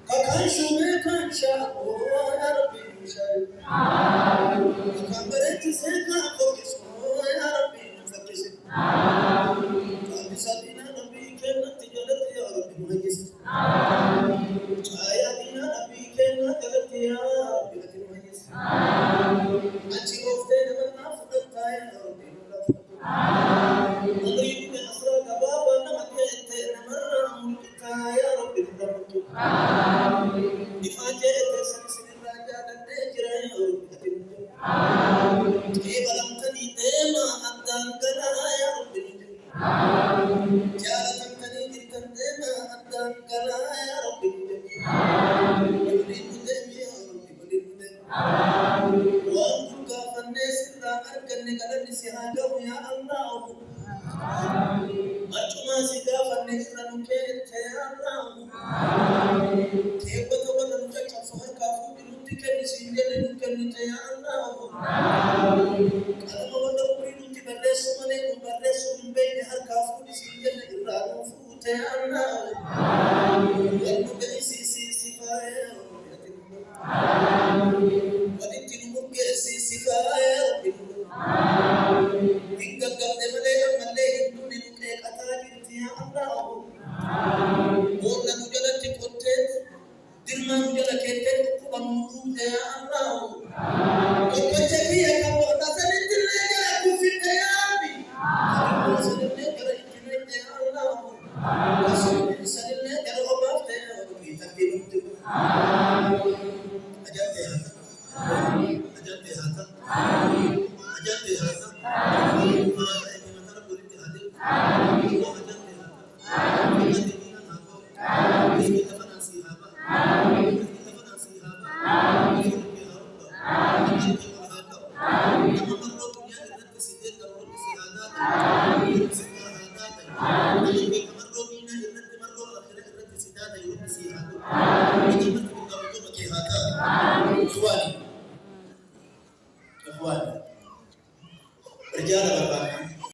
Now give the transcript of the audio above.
Kakan shume kan sha o ya Rabbi shai. Kakan bereti se ka kokis o ya Rabbi fakis. Kan bisadina Rabbi kenna tijalati ya Rabbi muhajis. Aya dina Rabbi kenna tijalati ya Rabbi muhajis. Achi ofte na nafuta ya Rabbi أريد أن أسرق بابا نمكت نمر ملكك يا رب الرب إفاجأت سلسل الرجال النجرة يا رب كيف لم تني تيما حتى انقلع يا رب جالت تني جدا تيما حتى انقلع يا رب أريد دم يا رب أريد دم وأنت كافنس لا أركن نقل نسيها يا الله Achuma sigafa nefra nukete Allahu. Kebo toba na nukacha fuhaka fubi nutike nisingele nukenite ya Allahu. Kalama wanda kuri nuti badesu mane nubadesu mbeni haka fubi nisingele iradu fute ya Allahu. Wadu beni sisi sifaya. Wadi tinumuke sisi sifaya. Hingga gamde male male hindu ninuke katari ya Allahu. Bola nujala tipotet, dirma nujala keten kuba mumde ya Allahu. Kekechia kabo nasani tilega kufite yabi. Nasani tilega ikine ya Allahu. Nasani tilega obafte ya Rabbi takibutu. Ajate hata. Ajate hata. Ajate hata. Mara ekina tara bolite hade. Ajate hata. Berjalan